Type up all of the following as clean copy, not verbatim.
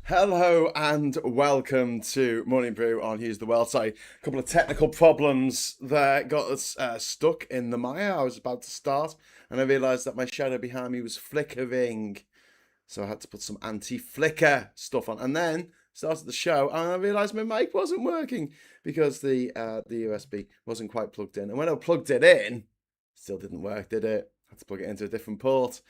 Hello and welcome to Morning Brew on Hughes the World. Sorry, a couple of technical problems that got us stuck in the mire. I was about to start and I realised that my shadow behind me was flickering. So I had to put some anti-flicker stuff on and then started the show and I realised my mic wasn't working because the USB wasn't quite plugged in. And when I plugged it in, it still didn't work, did it? I had to plug it into a different port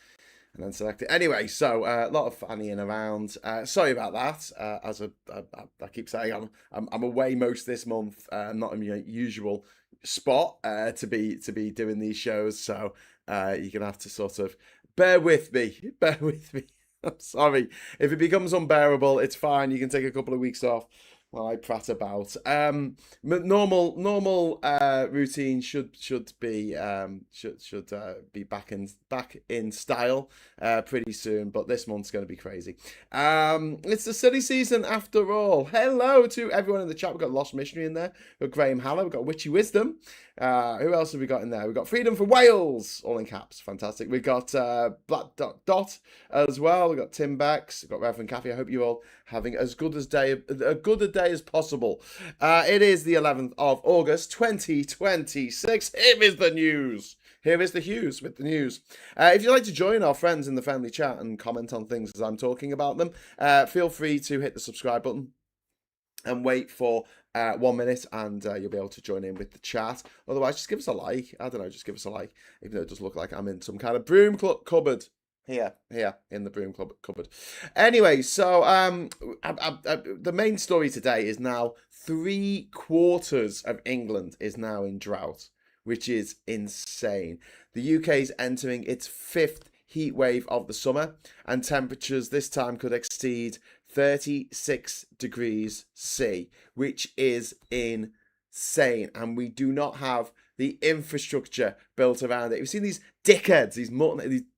and then select it. Anyway, so a lot of fannying around. Sorry about that. I keep saying, I'm away most this month. Not in my usual spot to be doing these shows. So you're gonna have to sort of bear with me. Bear with me. I'm sorry if it becomes unbearable. It's fine. You can take a couple of weeks off while I prat about. Normal routine should be back in style pretty soon, but this month's going to be crazy. It's the silly season after all. Hello to everyone in the chat. We've got Lost Missionary in there. We've got Graham Haller. We've got Witchy Wisdom. Who else have we got in there? We've got Freedom for Wales, all in caps. Fantastic. We've got Black Dot as well. We've got Tim Bex. We've got Reverend Caffey. I hope you all having as good a day as possible. It is the 11th of August, 2026. Here is the news. Here is the Hughes with the news. If you'd like to join our friends in the family chat and comment on things as I'm talking about them, feel free to hit the subscribe button and wait for 1 minute and you'll be able to join in with the chat. Otherwise, just give us a like. I don't know, just give us a like, even though it does look like I'm in some kind of broom cupboard. Here, in the broom cupboard. Anyway, so the main story today is now 3/4 of England is now in drought, which is insane. The UK is entering its 5th heat wave of the summer, and temperatures this time could exceed 36 degrees C, which is insane. And we do not have the infrastructure built around it. We've seen these dickheads, these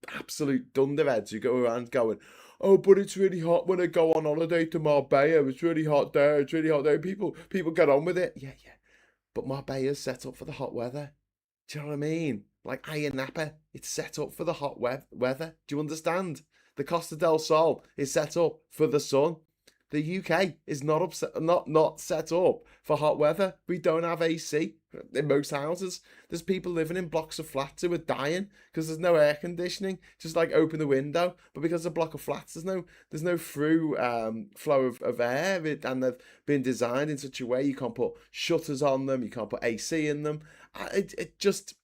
absolute dunderheads who go around going, oh, but it's really hot when I go on holiday to Marbella. It's really hot there. It's really hot there. People get on with it. Yeah. But Marbella's set up for the hot weather. Do you know what I mean? Like Ayia Napa, it's set up for the hot weather. Do you understand? The Costa del Sol is set up for the sun. The UK is not set up for hot weather. We don't have AC in most houses. There's people living in blocks of flats who are dying because there's no air conditioning. Just like open the window, but because of a block of flats, there's no through flow of air, and they've been designed in such a way you can't put shutters on them, you can't put AC in them. It just,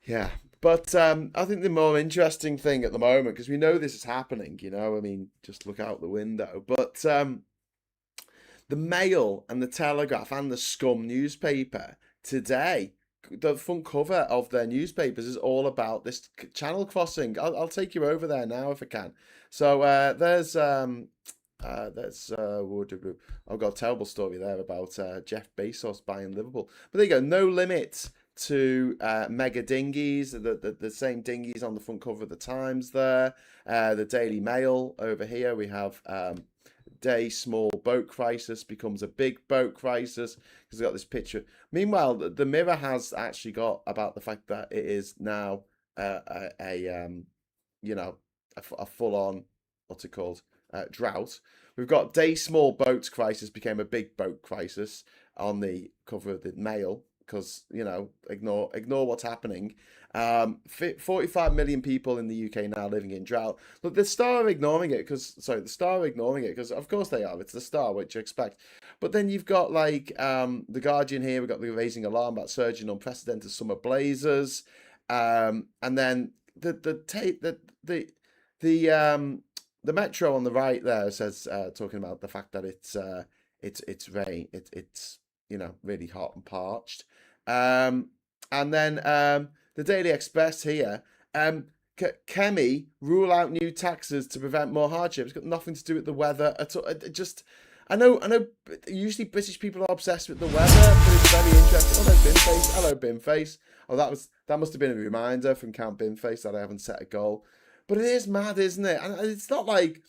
yeah. But I think the more interesting thing at the moment, because we know this is happening, I mean, just look out the window. But the Mail and the Telegraph and the Scum newspaper today, the front cover of their newspapers is all about this channel crossing. I'll take you over there now if I can. So there's I've got a terrible story there about Jeff Bezos buying Liverpool. But there you go, no limit to mega dinghies, the same dinghies on the front cover of the Times there. The Daily Mail over here, we have day small boat crisis becomes a big boat crisis because we've got this picture. Meanwhile, the Mirror has actually got about the fact that it is now a full-on, what's it called, drought. We've got day small boats crisis became a big boat crisis on the cover of the Mail. Because, ignore what's happening. 45 million people in the UK now living in drought. Look, the Star are ignoring it because, of course they are. It's the Star, which you expect. But then you've got, The Guardian here. We've got the raising alarm about surging unprecedented summer blazes. And then the Metro on the right there says, talking about the fact that it's rain. It's really hot and parched. And then the Daily Express here, Kemi rule out new taxes to prevent more hardships. It's got nothing to do with the weather at all. I know. Usually British people are obsessed with the weather, but it's very interesting. Oh, there's Binface. Hello, Binface. Oh, that must have been a reminder from Count Binface that I haven't set a goal. But it is mad, isn't it? And it's not like,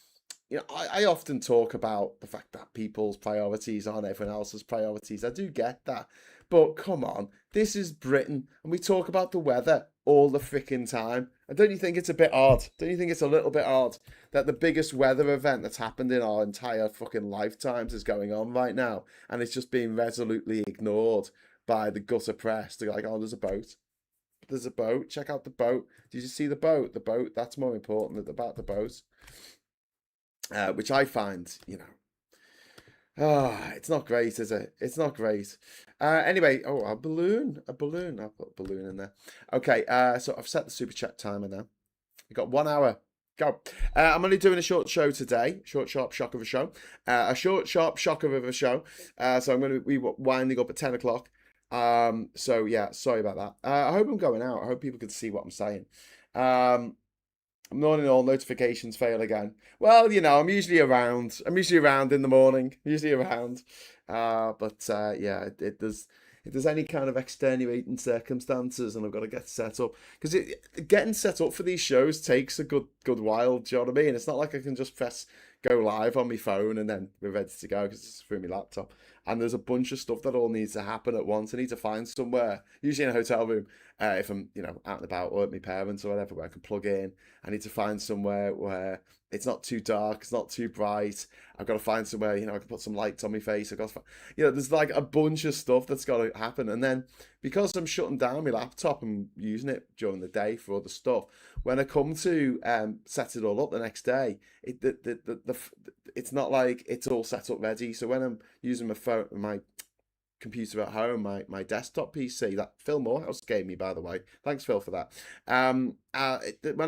I often talk about the fact that people's priorities aren't everyone else's priorities. I do get that. But come on, this is Britain, and we talk about the weather all the freaking time. And don't you think it's a bit odd? Don't you think it's a little bit odd that the biggest weather event that's happened in our entire fucking lifetimes is going on right now, and it's just being resolutely ignored by the gutter press? They're like, oh, there's a boat. There's a boat. Check out the boat. Did you see the boat? The boat. That's more important about the boat. Which I find, it's not great, is it? It's not great. Anyway, a balloon. I'll put a balloon in there. Okay, so I've set the super chat timer now. We've got 1 hour. Go. I'm only doing a short show today. Short, sharp shock of a show. A short, sharp shocker of a show. So I'm going to be winding up at 10 o'clock. So yeah, sorry about that. I hope I'm going out. I hope people can see what I'm saying. Not in all, notifications fail again. Well, I'm usually around. I'm usually around in the morning. Usually around. But yeah, it does. If there's any kind of extenuating circumstances and I've got to get set up, because getting set up for these shows takes a good while. Do you know what I mean? It's not like I can just press go live on my phone and then we're ready to go because it's through my laptop. And there's a bunch of stuff that all needs to happen at once. I need to find somewhere, usually in a hotel room, if I'm, out and about or at my parents or whatever, where I can plug in. I need to find somewhere where it's not too dark, it's not too bright. I've got to find somewhere, I can put some lights on my face. I've got to find, there's like a bunch of stuff that's got to happen. And then because I'm shutting down my laptop and using it during the day for other stuff, when I come to set it all up the next day, it's not like it's all set up ready. So when I'm using my phone, my computer at home, my desktop PC that Phil Morehouse gave me, by the way, thanks Phil for that. When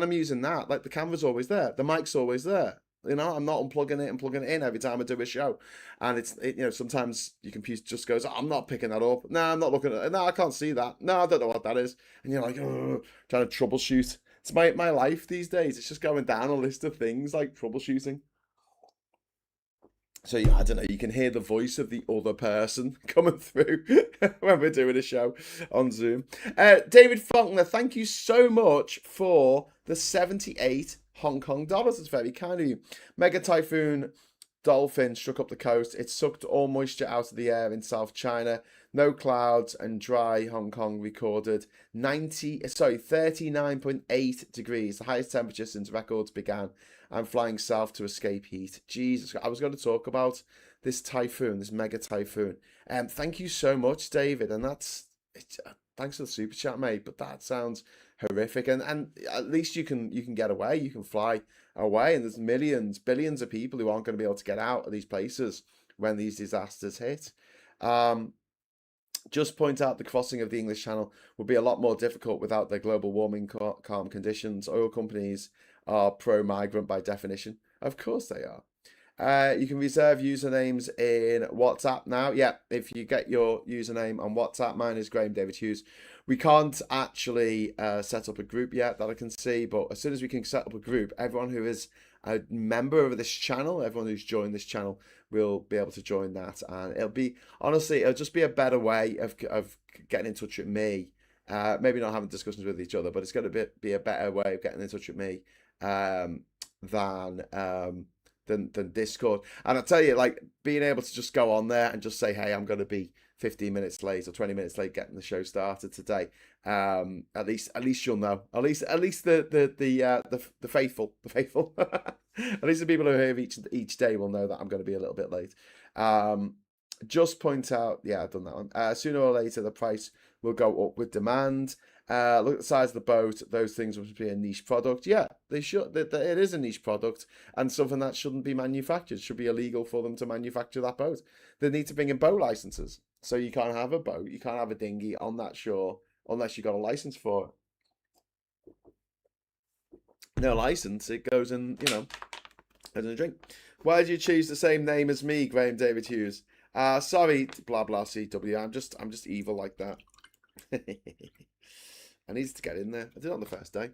I'm using that, like the camera's always there, the mic's always there. I'm not unplugging it and plugging it in every time I do a show. And sometimes your computer just goes, oh, I'm not picking that up. No, I'm not looking at it. No, I can't see that. No, I don't know what that is. And you're like, oh, trying to troubleshoot. It's my life these days. It's just going down a list of things like troubleshooting. So yeah, I don't know. You can hear the voice of the other person coming through when we're doing a show on Zoom. David Faulkner, thank you so much for the 78 Hong Kong dollars. It's very kind of you. Mega Typhoon Dolphin struck up the coast. It sucked all moisture out of the air in South China. No clouds and dry. Hong Kong recorded 39.8 degrees, the highest temperature since records began. I'm flying south to escape heat. Jesus, I was going to talk about this typhoon, this mega typhoon. Thank you so much, David. And thanks for the super chat, mate. But that sounds horrific. And at least you can get away. You can fly away. And there's millions, billions of people who aren't going to be able to get out of these places when these disasters hit. Just point out the crossing of the English Channel would be a lot more difficult without the global warming calm conditions. Oil companies are pro-migrant by definition. Of course they are. You can reserve usernames in WhatsApp now. Yeah, if you get your username on WhatsApp, mine is Graham David Hughes. We can't actually set up a group yet that I can see, but as soon as we can set up a group, everyone who is a member of this channel, everyone who's joined this channel will be able to join that. And it'll just be a better way of getting in touch with me. Maybe not having discussions with each other, but it's going to be a better way of getting in touch with me than Discord. And I tell you, like being able to just go on there and just say, hey, I'm going to be 15 minutes late or 20 minutes late getting the show started today. At least you'll know. At least the faithful, at least the people who are here each day will know that I'm going to be a little bit late. Just point out, yeah, I've done that one. Sooner or later, the price will go up with demand. Look at the size of the boat. Those things must be a niche product. Yeah, they should. It is a niche product and something that shouldn't be manufactured. It should be illegal for them to manufacture that boat. They need to bring in boat licenses. So you can't have a boat, you can't have a dinghy on that shore unless you got a license for it. No license, it goes in, as a drink. Why did you choose the same name as me, Graham David Hughes? Sorry, blah blah CW. I'm just evil like that. I needed to get in there. I did it on the first day.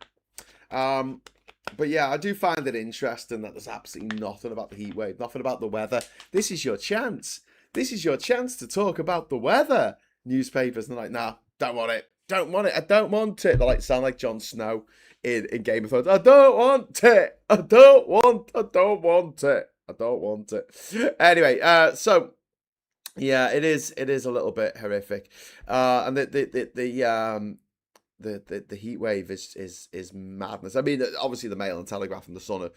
But yeah, I do find it interesting that there's absolutely nothing about the heat wave, nothing about the weather. This is your chance. This is your chance to talk about the weather. Newspapers, and they're like, nah, don't want it. Don't want it. I don't want it. They like sound like Jon Snow in Game of Thrones. I don't want it. I don't want it. I don't want it. Anyway, so yeah, it is a little bit horrific. And the heat wave is madness. I mean, obviously the Mail and Telegraph and the Sun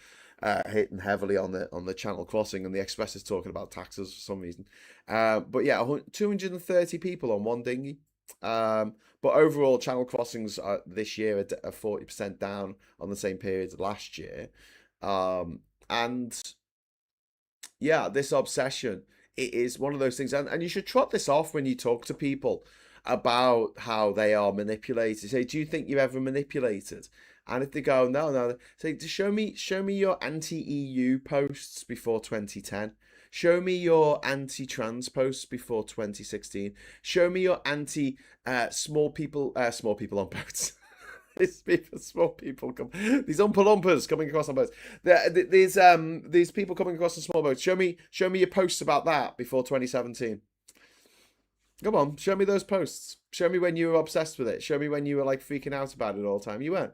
are hitting heavily on the Channel crossing, and the Express is talking about taxes for some reason. But yeah, 230 people on one dinghy. But overall, Channel crossings this year are 40% down on the same period last year. And yeah, this obsession, it is one of those things, and you should trot this off when you talk to people about how they are manipulated. Say, do you think you're ever manipulated? And if they go, no, no, say, show me your anti-EU posts before 2010. Show me your anti-trans posts before 2016. Show me your anti small people on boats. Small people come. These Oompa coming across on boats. These people coming across on small boats. Show me your posts about that before 2017. Come on, show me those posts. Show me when you were obsessed with it. Show me when you were like freaking out about it all the time. You weren't.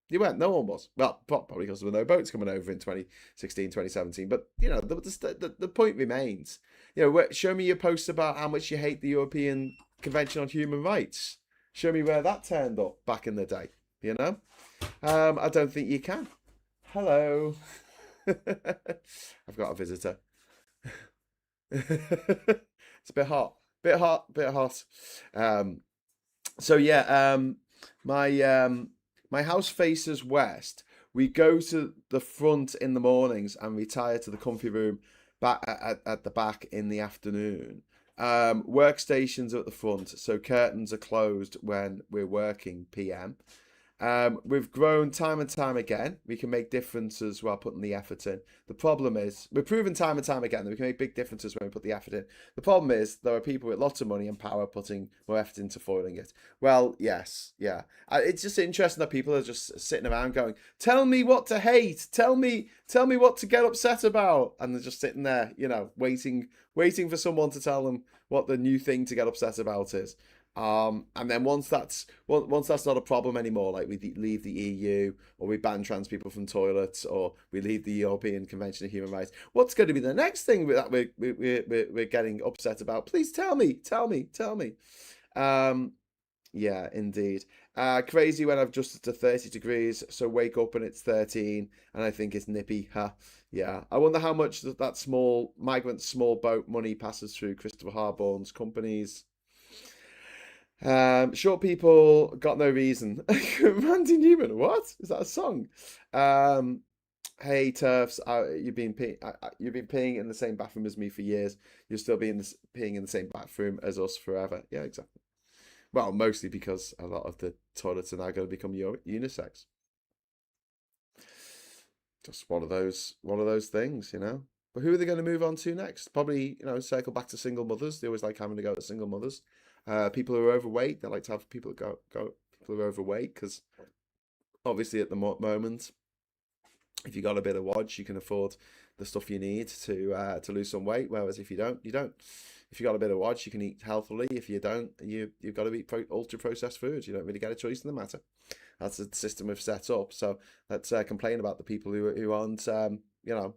You weren't. No one was. Well, probably because there were no boats coming over in 2016, 2017. But, you know, the point remains. You know, show me your posts about how much you hate the European Convention on Human Rights. Show me where that turned up back in the day. You know? I don't think you can. Hello. I've got a visitor. It's a bit hot. Bit hot. So yeah, my house faces west. We go to the front in the mornings and retire to the comfy room back at the back in the afternoon. Workstations are at the front, so curtains are closed when we're working PM. We've grown time and time again. We can make differences while putting the effort in. The problem is, we've proven time and time again that we can make big differences when we put the effort in. The problem is, there are people with lots of money and power putting more effort into foiling it. Well, yes, yeah. It's just interesting that people are just sitting around going, tell me what to hate. Tell me what to get upset about. And they're just sitting there, you know, waiting for someone to tell them what the new thing to get upset about is. And then once that's not a problem anymore, like we leave the EU, or we ban trans people from toilets, or we leave the European Convention of Human Rights, what's going to be the next thing that we're getting upset about? Please tell me. Yeah, indeed. Crazy when I've adjusted to 30 degrees, so wake up and it's 13, and I think it's nippy. Yeah. I wonder how much that small boat money passes through Christopher Harborne's companies. Short people got no reason. Randy Newman, what is that a song? Hey turfs, you've been peeing in the same bathroom as me for years. You'll still be peeing in the same bathroom as us forever. Yeah, exactly. Well, mostly because a lot of the toilets are now going to become unisex. Just one of those things, you know. But who are they going to move on to next? Probably, you know, circle back to single mothers. They always like having to go to single mothers. People who are overweight, they like to have people go people who are overweight, because obviously at the moment, if you got a bit of wodge, you can afford the stuff you need to lose some weight. Whereas if you don't, you don't. If you got a bit of wodge, you can eat healthily. If you don't, you've got to eat ultra processed foods. You don't really get a choice in the matter. That's the system we've set up. So let's complain about the people who aren't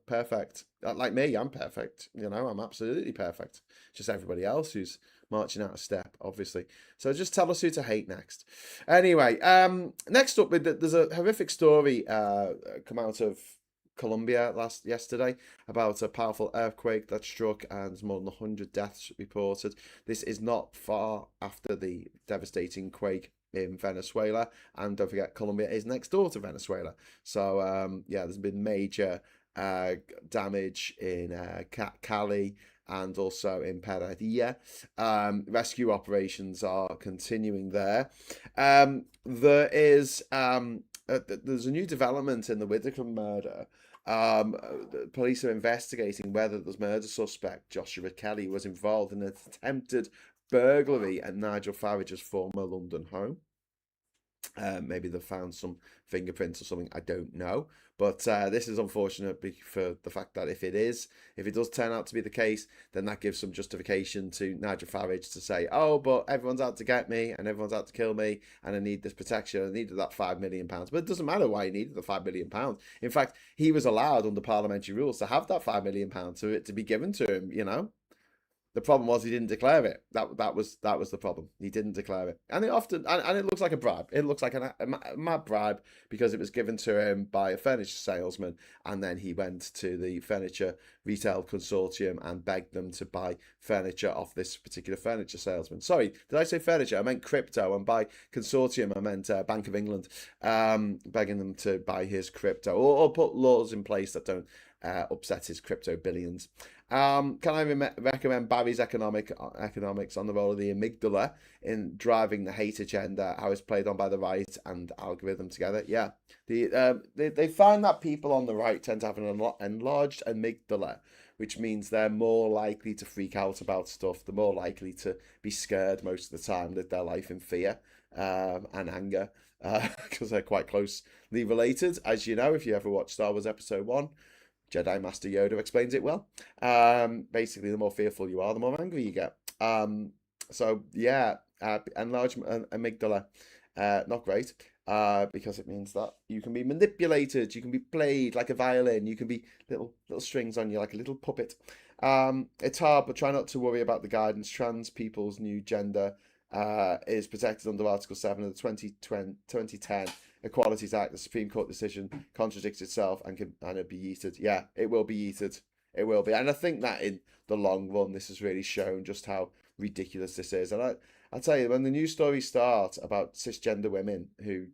perfect. Like me, I'm perfect. You know, I'm absolutely perfect. Just everybody else who's marching out of step, obviously. So just tell us who to hate next. Anyway, next up, there's a horrific story come out of Colombia yesterday about a powerful earthquake that struck, and there's more than 100 deaths reported. This is not far after the devastating quake in Venezuela, and don't forget, Colombia is next door to Venezuela. So yeah, there's been major damage in Cali and also in Pereira. Rescue operations are continuing there. There's a new development in the Widdecombe murder. The police are investigating whether the murder suspect, Joshua Kelly, was involved in an attempted burglary at Nigel Farage's former London home. Maybe they've found some fingerprints or something, I don't know. But this is unfortunate for the fact that if it does turn out to be the case, then that gives some justification to Nigel Farage to say, oh, but everyone's out to get me and everyone's out to kill me and I need this protection. I needed that £5 million. But it doesn't matter why he needed the £5 million. In fact, he was allowed under parliamentary rules to have that £5 million to be given to him, you know. The problem was he didn't declare it. That was the problem. He didn't declare it, and it often and it looks like a bribe. It looks like a mad bribe because it was given to him by a furniture salesman, and then he went to the furniture retail consortium and begged them to buy furniture off this particular furniture salesman. Sorry, did I say furniture? I meant crypto, and by consortium I meant Bank of England, begging them to buy his crypto or put laws in place that don't upset his crypto billions. Can I recommend Barry's economics on the role of the amygdala in driving the hate agenda, how it's played on by the right and algorithm together? Yeah, they find that people on the right tend to have an enlarged amygdala, which means they're more likely to freak out about stuff. They're more likely to be scared most of the time, live their life in fear and anger, because they're quite closely related, as you know, if you ever watch Star Wars Episode 1. Jedi Master Yoda explains it well. Basically, the more fearful you are, the more angry you get. So yeah, enlarged amygdala, not great, because it means that you can be manipulated, you can be played like a violin, you can be little strings on you like a little puppet. It's hard, but try not to worry about the guidance. Trans people's new gender is protected under Article 7 of the 2010 Equalities Act. The Supreme Court decision contradicts itself and it'll be yeeted. Yeah, it will be yeeted. It will be. And I think that in the long run, this has really shown just how ridiculous this is. And I'll tell you, when the news stories start about cisgender women who,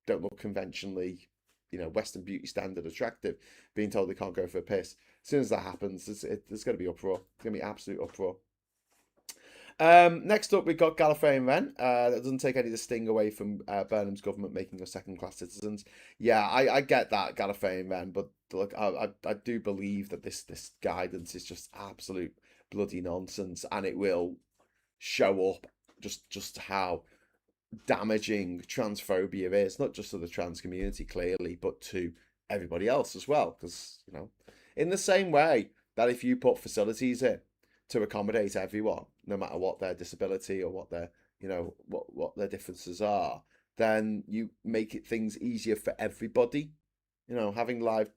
don't look conventionally, Western beauty standard attractive, being told they can't go for a piss, as soon as that happens, there's going to be uproar. It's going to be absolute uproar. Next up, we've got Gallifreyan Wren. That doesn't take any of the sting away from Burnham's government making us second-class citizens. Yeah, I get that, Gallifreyan Wren, but look, I do believe that this guidance is just absolute bloody nonsense, and it will show up just how damaging transphobia is, not just to the trans community, clearly, but to everybody else as well. Because, in the same way that if you put facilities in to accommodate everyone, no matter what their disability or what their, what their differences are, then you make things easier for everybody. Having live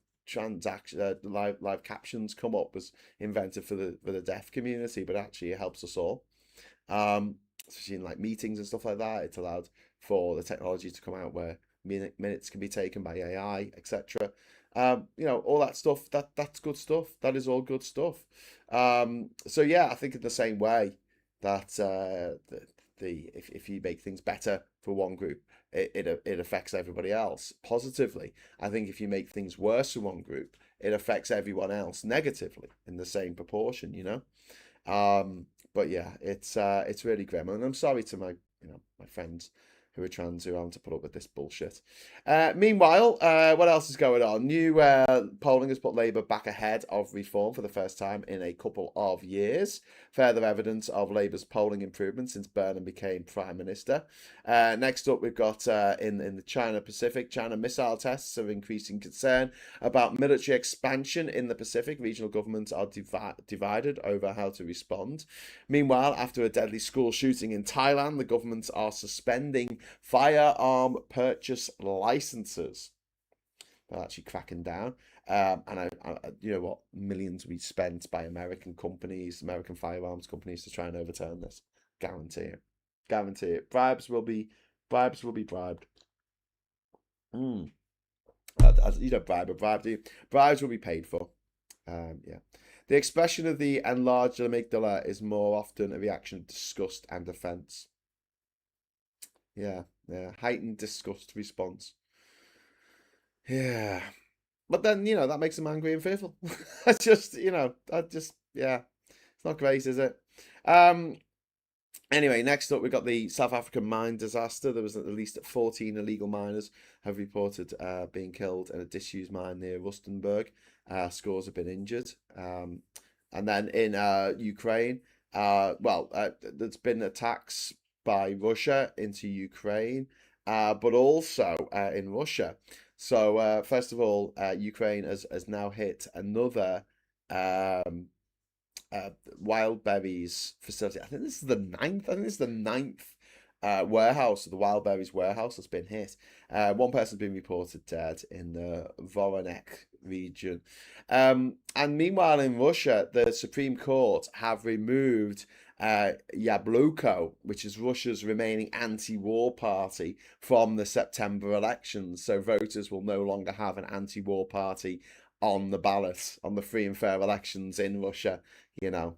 live captions come up was invented for the deaf community, but actually it helps us all. Especially in like meetings and stuff like that, it's allowed for the technology to come out where minutes can be taken by AI, etc. All that stuff, that's good stuff. That is all good stuff. So yeah, I think in the same way that if you make things better for one group, it affects everybody else positively. I think if you make things worse for one group, it affects everyone else negatively in the same proportion, But yeah, it's really grim, and I'm sorry to my my friends who are trans who having to put up with this bullshit. Meanwhile, what else is going on? New polling has put Labour back ahead of Reform for the first time in a couple of years. Further evidence of Labour's polling improvement since Burnham became Prime Minister. Next up, we've got in the China Pacific, China missile tests are increasing concern about military expansion in the Pacific. Regional governments are divided over how to respond. Meanwhile, after a deadly school shooting in Thailand, the governments are suspending firearm purchase licenses. They're actually cracking down. And I millions will be spent by American firearms companies to try and overturn this. Guarantee it. Bribes will be bribed. You don't bribe a bribe, do you? Bribes will be paid for. Yeah. The expression of the enlarged amygdala is more often a reaction of disgust and offence. Yeah, heightened disgust response. Yeah. But then, that makes them angry and fearful. It's just, yeah, it's not great, is it? Anyway, next up, we've got the South African mine disaster. There was at least 14 illegal miners have reported being killed in a disused mine near Rustenburg. Scores have been injured. And then in Ukraine, there's been attacks by Russia into Ukraine, but also in Russia. So first of all, Ukraine has now hit another wild berries facility. I think this is the ninth warehouse, the wild berries warehouse, that's been hit. One person's been reported dead in the Voronek region. And meanwhile, in Russia, the Supreme Court have removed Yabloko, which is Russia's remaining anti-war party, from the September elections. So voters will no longer have an anti-war party on the ballot, on the free and fair elections in Russia. You know,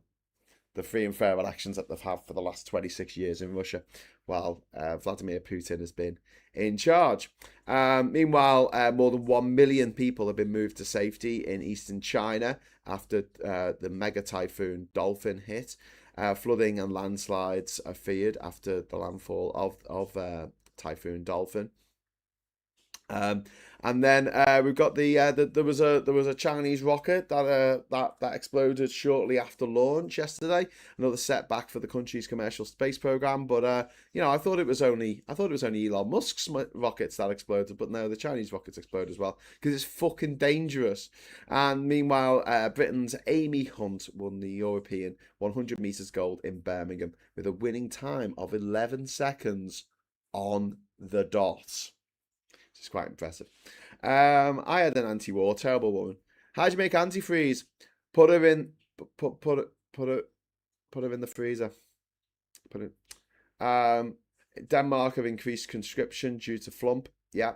the free and fair elections that they've had for the last 26 years in Russia, while Vladimir Putin has been in charge. Meanwhile, more than 1 million people have been moved to safety in eastern China after the mega typhoon Dolphin hit. Flooding and landslides are feared after the landfall of Typhoon Dolphin. And then we've got there was a Chinese rocket that exploded shortly after launch yesterday. Another setback for the country's commercial space program. But you know, I thought it was only Elon Musk's rockets that exploded, but no, the Chinese rockets explode as well because it's fucking dangerous. And meanwhile, Britain's Amy Hunt won the European 100 meters gold in Birmingham with a winning time of 11 seconds on the dot. It's quite impressive. I had an anti-war, terrible woman. How'd you make antifreeze? Put her in in the freezer. Put it. Denmark have increased conscription due to flump. Yeah.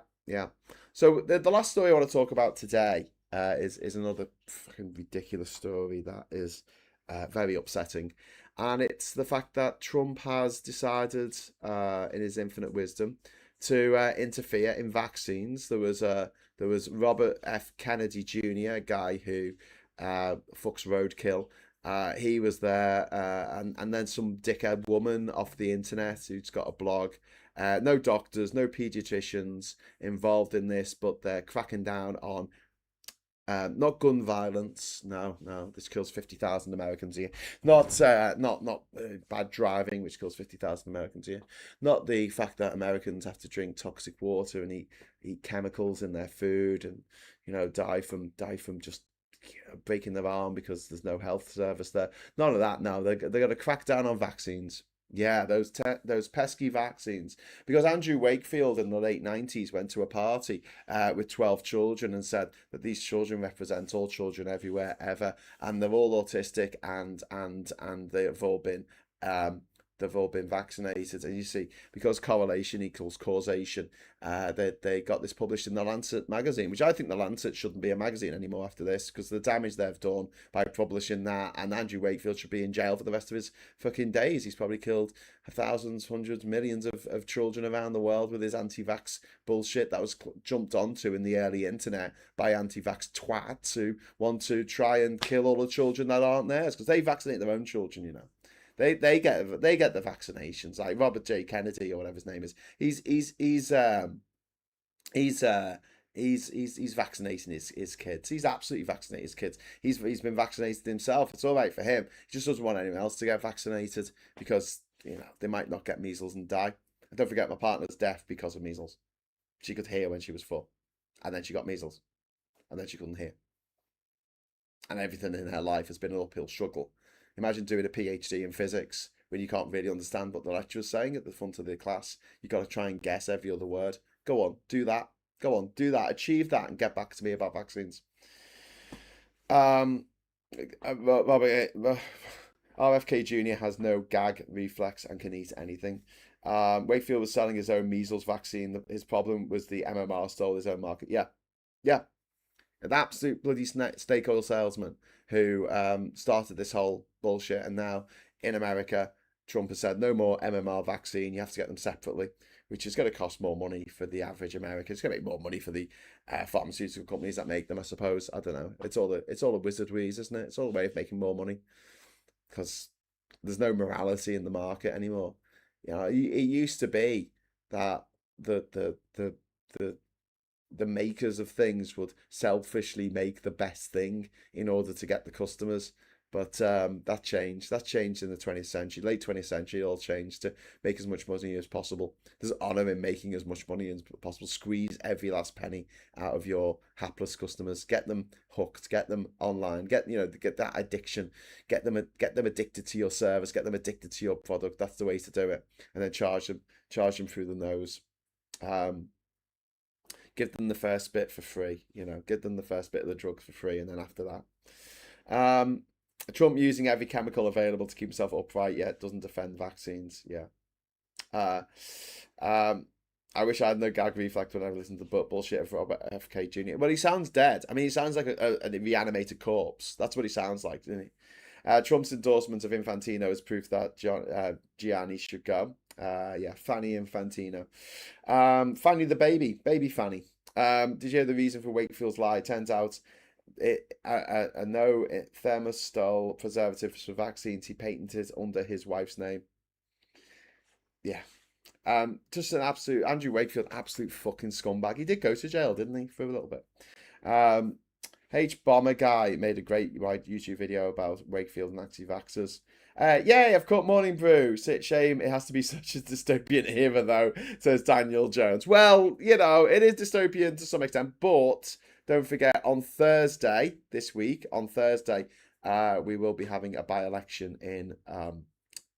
So the last story I want to talk about today is another fucking ridiculous story that is very upsetting, and it's the fact that Trump has decided, in his infinite wisdom, to interfere in vaccines. There was Robert F. Kennedy Jr., a guy who fucks roadkill. He was there, and then some dickhead woman off the internet who's got a blog. No doctors, no pediatricians involved in this, but they're cracking down on not gun violence. No, this kills 50,000 Americans a year. Not bad driving, which kills 50,000 Americans a year. Not the fact that Americans have to drink toxic water and eat chemicals in their food, and die from just breaking their arm because there's no health service there. None of that. No, they're going to crack down on vaccines. Yeah, those pesky vaccines. Because Andrew Wakefield in the late 90s went to a party with 12 children and said that these children represent all children everywhere, ever, and they're all autistic, and they've all been vaccinated. And you see, because correlation equals causation, they got this published in the Lancet magazine, which I think the Lancet shouldn't be a magazine anymore after this, because the damage they've done by publishing that. And Andrew Wakefield should be in jail for the rest of his fucking days. He's probably killed thousands, hundreds, millions of children around the world with his anti-vax bullshit that was jumped onto in the early internet by anti-vax twats who want to try and kill all the children that aren't theirs, because they vaccinate their own children, They get the vaccinations, like Robert J. Kennedy or whatever his name is. He's vaccinating his kids. He's absolutely vaccinating his kids. He's been vaccinated himself. It's all right for him. He just doesn't want anyone else to get vaccinated because they might not get measles and die. And don't forget, my partner's deaf because of measles. She could hear when she was 4, and then she got measles, and then she couldn't hear, and everything in her life has been an uphill struggle. Imagine doing a PhD in physics when you can't really understand what the lecturer's saying at the front of the class. You've got to try and guess every other word. Go on, do that. Go on, do that. Achieve that and get back to me about vaccines. RFK Jr. has no gag reflex and can eat anything. Wakefield was selling his own measles vaccine. His problem was the MMR stole his own market. Yeah. An absolute bloody snake oil salesman who started this whole bullshit, and now in America, Trump has said no more MMR vaccine. You have to get them separately, which is going to cost more money for the average American. It's going to make more money for the pharmaceutical companies that make them, I suppose. I don't know. It's all a wizardries, isn't it? It's all a way of making more money because there's no morality in the market anymore. It used to be that the makers of things would selfishly make the best thing in order to get the customers. But that changed. That changed in the 20th century, late 20th century. It all changed to make as much money as possible. There's honor in making as much money as possible. Squeeze every last penny out of your hapless customers. Get them hooked. Get them online. Get that addiction. Get them addicted to your service. Get them addicted to your product. That's the way to do it. And then charge them through the nose. give them the first bit for free. Give them the first bit of the drug for free, and then after that, Trump using every chemical available to keep himself upright, yet doesn't defend vaccines. Yeah. Uh, I wish I had no gag reflex when I listened to the bullshit of Robert F.K. Jr. Well, he sounds dead. I mean, he sounds like a reanimated corpse. That's what he sounds like, doesn't he? Trump's endorsement of Infantino is proof that Gianni should go. Yeah, Fanny Infantino. Fanny the baby Fanny. Did you hear the reason for Wakefield's lie? Turns out a no thermostol preservatives for vaccines he patented under his wife's name. Yeah. Just an absolute Andrew Wakefield, absolute fucking scumbag. He did go to jail, didn't he, for a little bit? H Bomber Guy made a great YouTube video about Wakefield and anti-vaxxers. Yay, I've caught Morning Brew. Shame it has to be such a dystopian era, though, says Daniel Jones. Well, it is dystopian to some extent, but don't forget, on Thursday this week, we will be having a by-election in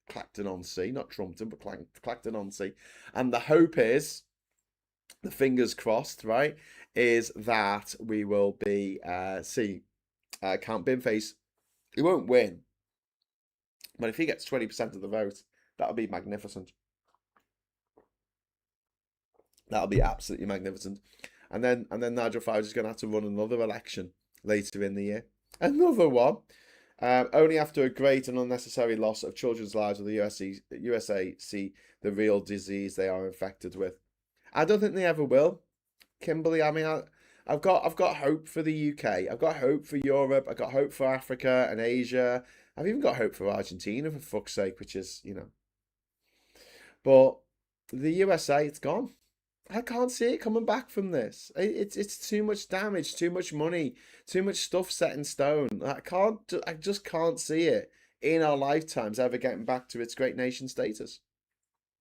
Clacton-on-Sea, not Trumpton, but Clacton-on-Sea. And the hope is, the fingers crossed, right, is that we will be see Count Binface. He won't win, but if he gets 20% of the vote, that'll be magnificent. That'll be absolutely magnificent. And then Nigel Farage is going to have to run another election later in the year. Another one. Only after a great and unnecessary loss of children's lives will the USA see the real disease they are infected with. I don't think they ever will, Kimberly. I mean, I've got hope for the UK. I've got hope for Europe. I've got hope for Africa and Asia. I've even got hope for Argentina, for fuck's sake, which is, But the USA, it's gone. I can't see it coming back from this. It's too much damage, too much money, too much stuff set in stone. I just can't see it in our lifetimes ever getting back to its great nation status.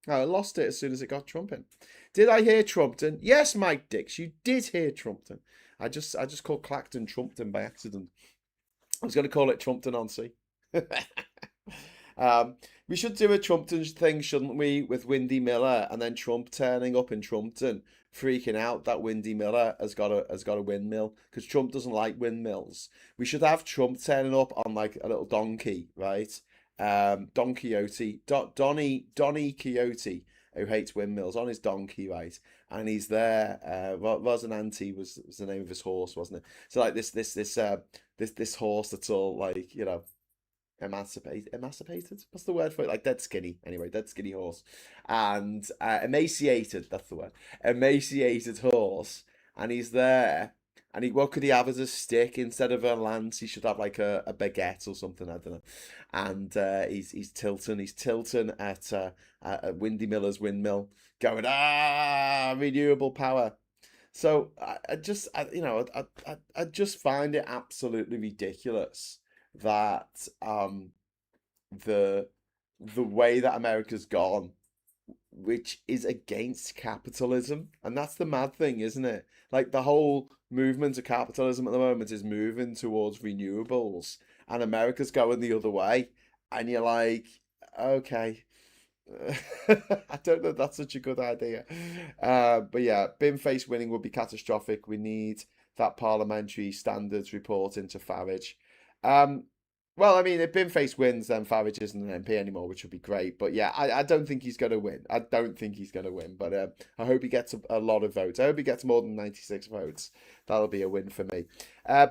I lost it as soon as it got Trump in. Did I hear Trumpton? Yes, Mike Dix, you did hear Trumpton. I just called Clacton Trumpton by accident. I was going to call it Trumpton-on-Sea. We should do a Trumpton thing, shouldn't we, with Windy Miller, and then Trump turning up in Trumpton, freaking out that Windy Miller has got a windmill, because Trump doesn't like windmills. We should have Trump turning up on like a little donkey, right? Don Quixote, Donny Quixote, who hates windmills, on his donkey, right? And he's there. Rosinante was the name of his horse, wasn't it? So like this horse that's all like emancipated. What's the word for it? Like dead skinny. Anyway, dead skinny horse, and emaciated. That's the word. Emaciated horse, and he's there. And what could he have as a stick instead of a lance? He should have like a baguette or something. I don't know. And he's tilting at Windy Miller's windmill, going renewable power. So I just find it absolutely ridiculous that the way that America's gone, which is against capitalism, and that's the mad thing, isn't it? Like the whole movement of capitalism at the moment is moving towards renewables, and America's going the other way, and you're like, okay. I don't know if that's such a good idea. But yeah, Binface winning would be catastrophic. We need that parliamentary standards report into Farage. Well, I mean, if Binface wins, then Farage isn't an MP anymore, which would be great. But yeah, I don't think he's going to win. I don't think he's going to win. But I hope he gets a lot of votes. I hope he gets more than 96 votes. That'll be a win for me.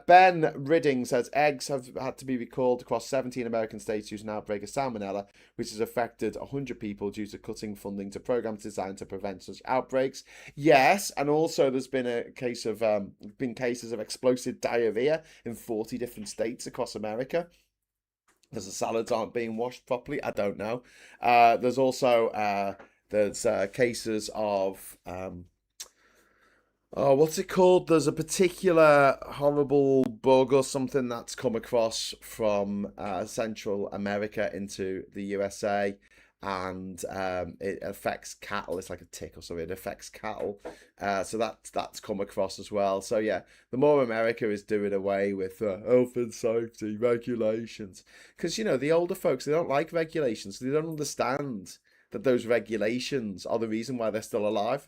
Ben Ridding says eggs have had to be recalled across 17 American states due to an outbreak of salmonella, which has affected 100 people due to cutting funding to programs designed to prevent such outbreaks. Yes, and also there's been cases of explosive diarrhea in 40 different states across America. Because the salads aren't being washed properly. I don't know. There's also cases of what's it called? There's a particular horrible bug or something that's come across from Central America into the USA, and it affects cattle. It's like a tick or something. It affects cattle, so that's come across as well. So yeah, the more America is doing away with health and safety regulations, because the older folks, they don't like regulations. They don't understand that those regulations are the reason why they're still alive.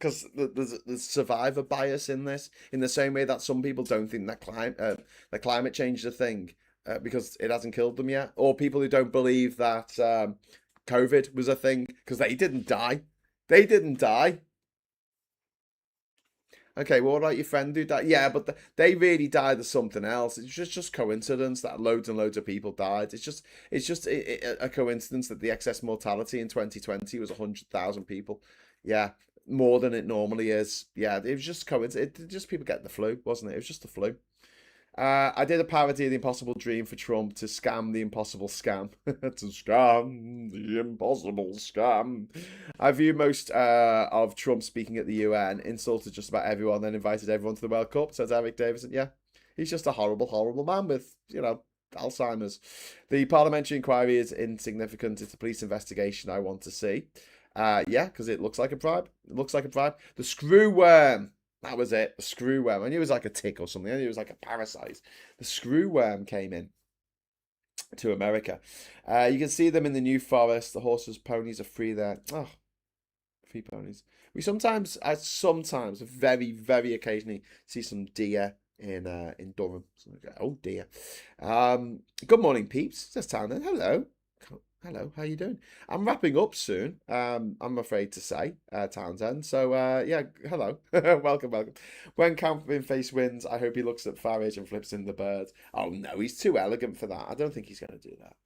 because there's survivor bias in this, in the same way that some people don't think that climate change is a thing because it hasn't killed them yet, or people who don't believe that COVID was a thing because they didn't die. They didn't die. Okay, well, what about your friend who died? Yeah, but they really died of something else. It's just coincidence that loads and loads of people died. It's just a coincidence that the excess mortality in 2020 was 100,000 people. Yeah, more than it normally is. Yeah, it was just coincidence. Just people getting the flu, wasn't it? It was just the flu. I did a parody of the impossible dream for Trump to scam the impossible scam. To scam the impossible scam. I view most of Trump speaking at the UN, insulted just about everyone, then invited everyone to the World Cup, says Eric Davison. Yeah, he's just a horrible, horrible man with, Alzheimer's. The parliamentary inquiry is insignificant. It's a police investigation I want to see. Yeah, because it looks like a bribe. It looks like a bribe. The screw worm. That was it. The screw worm. I knew it was like a tick or something. I knew it was like a parasite. The screw worm came in to America. You can see them in the New Forest. The horses, ponies are free there. Oh, free ponies. We sometimes, very, very occasionally, see some deer in Durham. So oh dear. Good morning, peeps. Says Towner. Hello. Hello, how you doing? I'm wrapping up soon, I'm afraid to say, Townsend. So, yeah, hello. Welcome, welcome. When Camping Face wins, I hope he looks at Farage and flips in the bird. Oh, no, he's too elegant for that. I don't think he's going to do that.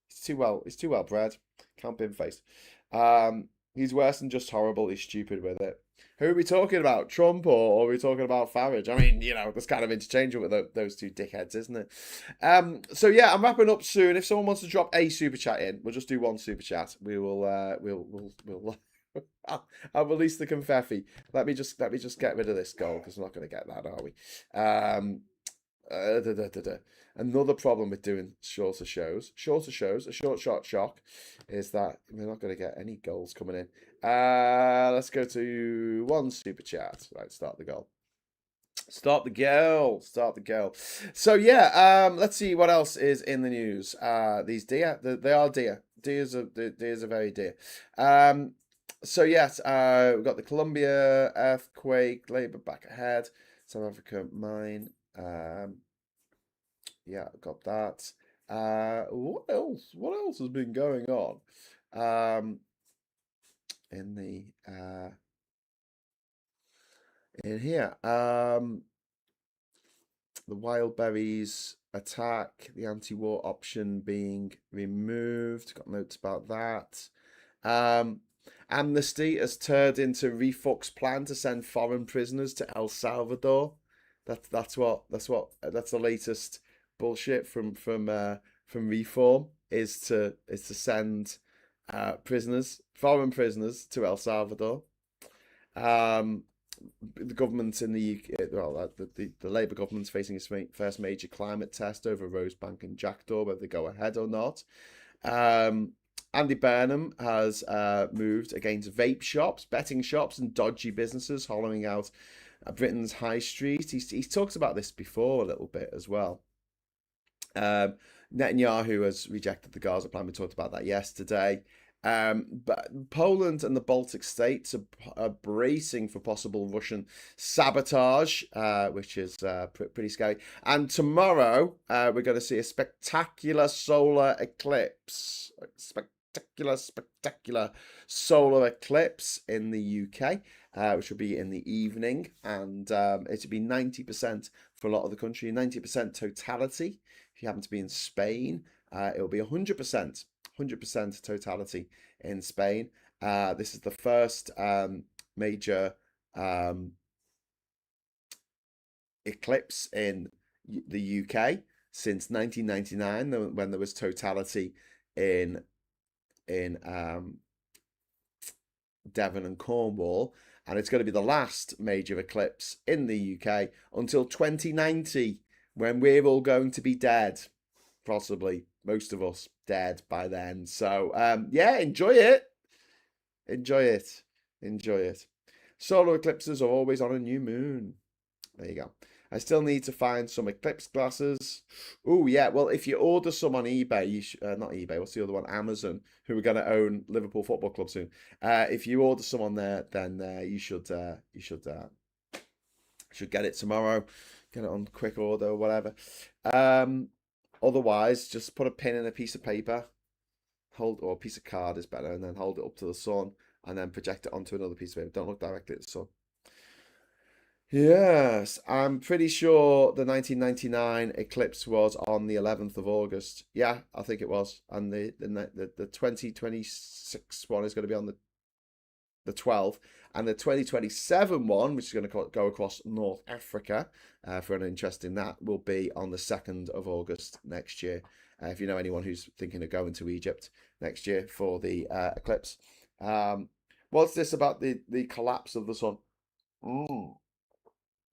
He's too well bred. Camping Face. He's worse than just horrible. He's stupid with it. Who are we talking about? Trump or are we talking about Farage? I mean, that's kind of interchangeable with those two dickheads, isn't it? So yeah, I'm wrapping up soon. If someone wants to drop a super chat in, we'll just do one super chat. We will we'll I'll release the confetti. Let me just get rid of this goal because we're not going to get that, are we? Another problem with doing shorter shows, a short shock, is that we're not going to get any goals coming in. Let's go to one super chat. Right, start the goal. Start the goal. So yeah, let's see what else is in the news. These deer, they are deer. Deers are very dear. So yes, we've got the Colombia earthquake, Labour back ahead, South Africa mine. Yeah, got that. What else? What else has been going on? In the in here. The wild berries attack, the anti-war option being removed. Got notes about that. Amnesty has turned into Refux plan to send foreign prisoners to El Salvador. That's the latest bullshit from Reform is to send foreign prisoners to El Salvador. The government in the UK, well, the Labour government's facing its first major climate test over Rosebank and Jackdaw, whether they go ahead or not. Andy Burnham has moved against vape shops, betting shops, and dodgy businesses hollowing out Britain's high street. He's talked about this before a little bit as well. Netanyahu has rejected the Gaza plan. We talked about that yesterday. But Poland and the Baltic states are bracing for possible Russian sabotage, which is pretty scary. And tomorrow, we're going to see a spectacular solar eclipse. Spectacular solar eclipse in the UK, which will be in the evening. And it'll be 90% for a lot of the country, 90% totality. If you happen to be in Spain, it'll be 100%. 100% totality in Spain. This is the first major eclipse in the UK since 1999, when there was totality in Devon and Cornwall, and it's going to be the last major eclipse in the UK until 2090, when we're all going to be dead, possibly. Most of us dead by then. So, yeah, enjoy it. Enjoy it. Solar eclipses are always on a new moon. There you go. I still need to find some Eclipse glasses. Oh, yeah. Well, if you order some on eBay, not eBay, what's the other one? Amazon, who are going to own Liverpool Football Club soon. If you order some on there, then you should get it tomorrow. Get it on quick order or whatever. Otherwise, just put a pin in a piece of paper, or a piece of card is better, and then hold it up to the sun, and then project it onto another piece of paper. Don't look directly at the sun. Yes, I'm pretty sure the 1999 eclipse was on the 11th of August. Yeah, I think it was. And the 2026 one is going to be on the 12th. And the 2027 one, which is going to go across North Africa, for anyone interested in that, will be on the 2nd of August next year. If you know anyone who's thinking of going to Egypt next year for the eclipse. What's this about the collapse of the sun?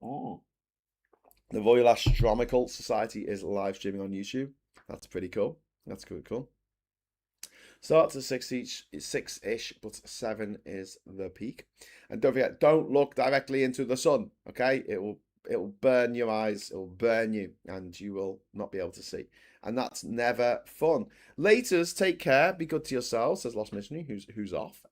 The Royal Astronomical Society is live streaming on YouTube. That's pretty cool. That's cool. Starts at 6-ish, but 7 is the peak. And don't forget, don't look directly into the sun. Okay, it will burn your eyes. It will burn you, and you will not be able to see. And that's never fun. Laters, take care. Be good to yourselves, says Lost Missionary, who's off.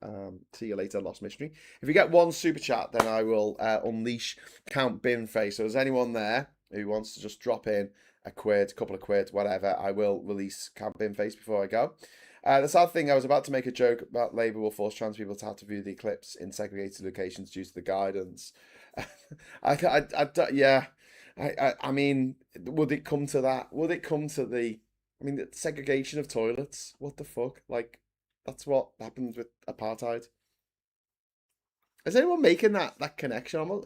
See you later, Lost Missionary. If you get one super chat, then I will unleash Count Binface. So is anyone there who wants to just drop in a couple of quid, whatever, I will release Count Binface before I go. The sad thing, I was about to make a joke about Labour will force trans people to have to view the eclipse in segregated locations due to the guidance. I mean, would it come to that? Would it come to the segregation of toilets? What the fuck? Like, that's what happens with apartheid. Is anyone making that connection?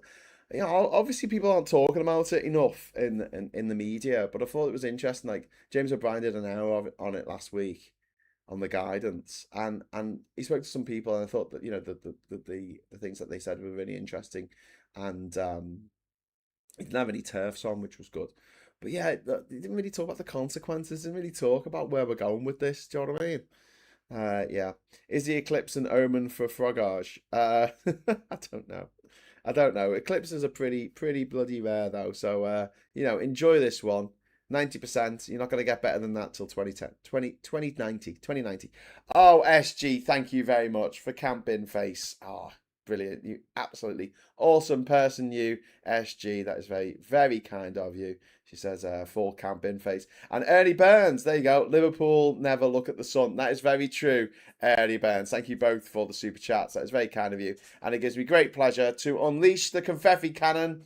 Obviously people aren't talking about it enough in the media, but I thought it was interesting. Like, James O'Brien did an hour on it last week on the guidance, and he spoke to some people, and I thought that the things that they said were really interesting, and he didn't have any turfs on, which was good. But yeah, he didn't really talk about the consequences. Didn't really talk about where we're going with this. Do you know what I mean? Yeah. Is the eclipse an omen for frogage? I don't know. Eclipses are pretty bloody rare though. So enjoy this one. 90%. You're not going to get better than that till 2090. Oh, SG, thank you very much for camping face. Oh, brilliant. You absolutely awesome person, you, SG. That is very, very kind of you. She says, full camping face. And Ernie Burns, there you go. Liverpool never look at the sun. That is very true, Ernie Burns. Thank you both for the super chats. That is very kind of you. And it gives me great pleasure to unleash the confetti cannon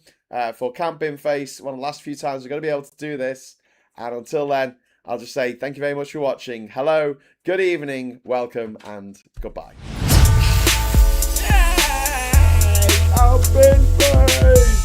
for camping face. One of the last few times we're going to be able to do this. And until then, I'll just say thank you very much for watching. Hello, good evening, welcome, and goodbye. Camping face!